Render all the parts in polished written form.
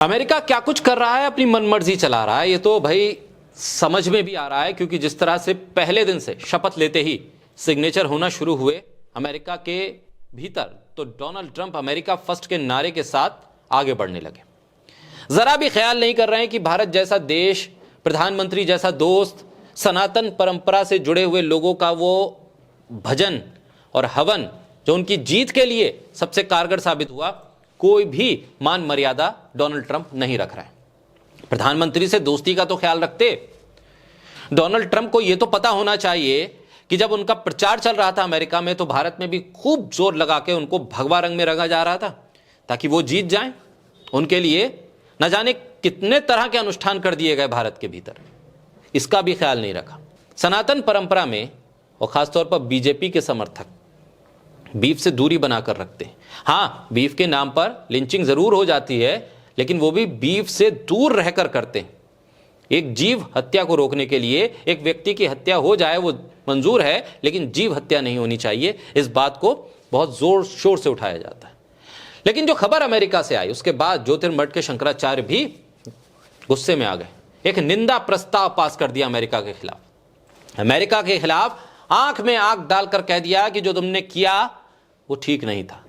America क्या कुछ कर रहा है, अपनी मनमर्जी चला रहा है, ये तो भाई समझ में भी आ रहा है। क्योंकि जिस तरह से पहले दिन से शपथ लेते ही सिग्नेचर होना शुरू हुए अमेरिका के भीतर, तो डोनाल्ड ट्रंप अमेरिका फर्स्ट के नारे के साथ आगे बढ़ने लगे। जरा भी ख्याल नहीं कर रहे हैं कि भारत जैसा देश, प्रधानमंत्री जैसा दोस्त, सनातन परंपरा से जुड़े हुए लोगों का वो भजन और हवन जो उनकी जीत के लिए सबसे कारगर साबित हुआ, कोई भी मान मर्यादा डोनाल्ड ट्रंप नहीं रख रहा है। प्रधानमंत्री से दोस्ती का तो ख्याल रखते। डोनाल्ड ट्रंप को यह तो पता होना चाहिए कि जब उनका प्रचार चल रहा था अमेरिका में, तो भारत में भी खूब जोर लगा के उनको भगवा रंग में रंगा जा रहा था ताकि वो जीत जाएं। उनके लिए न जाने कितने तरह के अनुष्ठान कर दिए गए भारत के भीतर, इसका भी ख्याल नहीं रखा। सनातन परंपरा में और खासतौर पर बीजेपी के समर्थक बीफ से दूरी बनाकर रखते हैं। हाँ, बीफ के नाम पर लिंचिंग जरूर हो जाती है, लेकिन वो भी बीफ से दूर रहकर करते हैं। एक जीव हत्या को रोकने के लिए एक व्यक्ति की हत्या हो जाए वो मंजूर है, लेकिन जीव हत्या नहीं होनी चाहिए। इस बात को बहुत जोर शोर से उठाया जाता है। लेकिन जो खबर अमेरिका से आई उसके बाद ज्योतिर्मठ के शंकराचार्य भी गुस्से में आ गए। एक निंदा प्रस्ताव पास कर दिया अमेरिका के खिलाफ। अमेरिका के खिलाफ आंख में आंख डालकर कह दिया कि जो तुमने किया वो ठीक नहीं था,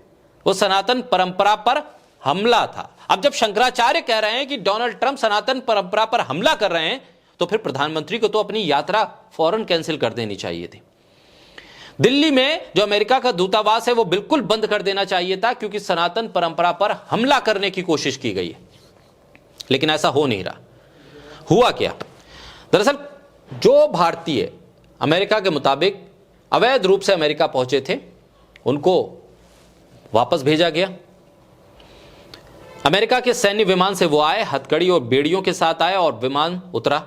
वो सनातन परंपरा पर हमला था। अब जब शंकराचार्य कह रहे हैं कि डोनाल्ड ट्रंप सनातन परंपरा पर हमला कर रहे हैं, तो फिर प्रधानमंत्री को तो अपनी यात्रा फौरन कैंसिल कर देनी चाहिए थी। दिल्ली में जो अमेरिका का दूतावास है वो बिल्कुल बंद कर देना चाहिए था, क्योंकि सनातन परंपरा पर हमला करने की कोशिश की गई है। लेकिन ऐसा हो नहीं रहा। हुआ क्या? दरअसल जो भारतीय अमेरिका के मुताबिक अवैध रूप से अमेरिका पहुंचे थे, उनको वापस भेजा गया। अमेरिका के सैन्य विमान से वो आए, हथकड़ी और बेड़ियों के साथ आए और विमान उतरा,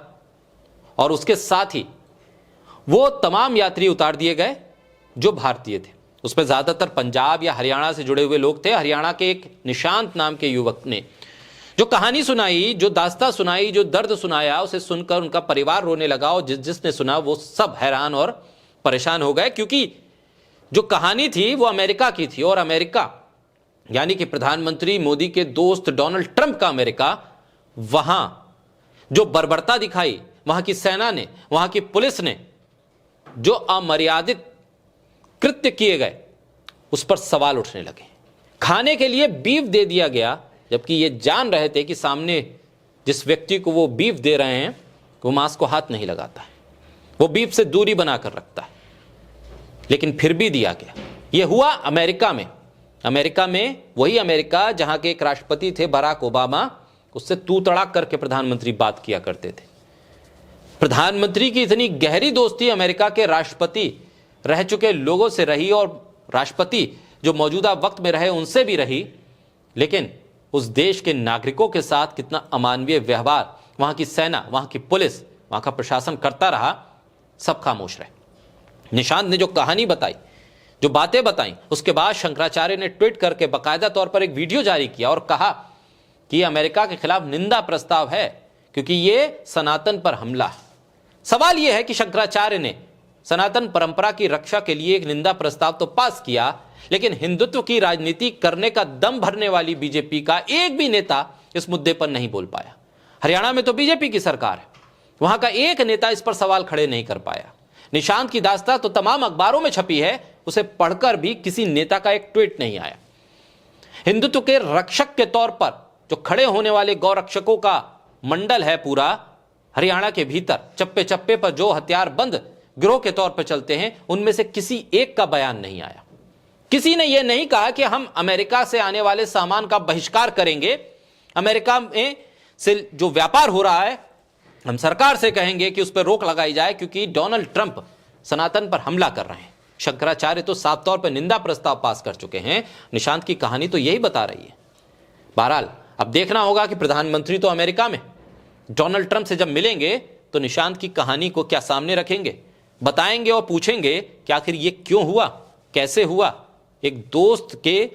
और उसके साथ ही वो तमाम यात्री उतार दिए गए जो भारतीय थे। उसमें ज्यादातर पंजाब या हरियाणा से जुड़े हुए लोग थे। हरियाणा के एक निशांत नाम के युवक ने जो कहानी सुनाई, जो दास्तां सुनाई, जो दर्द सुनाया, उसे सुनकर उनका परिवार रोने लगा, और जिसने सुना वो सब हैरान और परेशान हो गए। क्योंकि जो कहानी थी वो अमेरिका की थी, और अमेरिका यानी कि प्रधानमंत्री मोदी के दोस्त डोनाल्ड ट्रंप का अमेरिका, वहां जो बर्बरता दिखाई वहां की सेना ने, वहां की पुलिस ने, जो अमर्यादित कृत्य किए गए, उस पर सवाल उठने लगे। खाने के लिए बीफ दे दिया गया, जबकि ये जान रहे थे कि सामने जिस व्यक्ति को वो बीफ दे रहे हैं वो मांस को हाथ नहीं लगाता है, वो बीफ से दूरी बनाकर रखता है, लेकिन फिर भी दिया गया। यह हुआ अमेरिका में। अमेरिका में वही अमेरिका जहां के एक राष्ट्रपति थे बराक ओबामा, उससे तू तड़ाक करके प्रधानमंत्री बात किया करते थे। प्रधानमंत्री की इतनी गहरी दोस्ती अमेरिका के राष्ट्रपति रह चुके लोगों से रही, और राष्ट्रपति जो मौजूदा वक्त में रहे उनसे भी रही, लेकिन उस देश के नागरिकों के साथ कितना अमानवीय व्यवहार वहां की सेना, वहां की पुलिस, वहां का प्रशासन करता रहा, सब खामोश रहे। निशांत ने जो कहानी बताई, जो बातें बताई, उसके बाद शंकराचार्य ने ट्वीट करके बाकायदा तौर पर एक वीडियो जारी किया और कहा कि अमेरिका के खिलाफ निंदा प्रस्ताव है, क्योंकि यह सनातन पर हमला है। सवाल यह है कि शंकराचार्य ने सनातन परंपरा की रक्षा के लिए एक निंदा प्रस्ताव तो पास किया, लेकिन हिंदुत्व की राजनीति करने का दम भरने वाली बीजेपी का एक भी नेता इस मुद्दे पर नहीं बोल पाया। हरियाणा में तो बीजेपी की सरकार है, वहां का एक नेता इस पर सवाल खड़े नहीं कर पाया। निशांत की दास्तां तो तमाम अखबारों में छपी है, उसे पढ़कर भी किसी नेता का एक ट्वीट नहीं आया। हिंदुत्व के रक्षक के तौर पर जो खड़े होने वाले गौरक्षकों का मंडल है पूरा हरियाणा के भीतर, चप्पे चप्पे पर जो हथियारबंद गिरोह के तौर पर चलते हैं, उनमें से किसी एक का बयान नहीं आया। किसी ने यह नहीं कहा कि हम अमेरिका से आने वाले सामान का बहिष्कार करेंगे, अमेरिका में से जो व्यापार हो रहा है हम सरकार से कहेंगे कि उस पर रोक लगाई जाए, क्योंकि डोनाल्ड ट्रंप सनातन पर हमला कर रहे हैं। शंकराचार्य तो साफ तौर पर निंदा प्रस्ताव पास कर चुके हैं। निशांत की कहानी तो यही बता रही है। बहरहाल अब देखना होगा कि प्रधानमंत्री तो अमेरिका में, डोनाल्ड ट्रंप से जब मिलेंगे तो निशांत की कहानी को क्या सामने रखेंगे, बताएंगे और पूछेंगे कि आखिर ये क्यों हुआ, कैसे हुआ। एक दोस्त के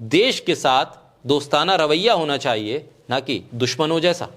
देश के साथ दोस्ताना रवैया होना चाहिए, ना कि दुश्मनों जैसा।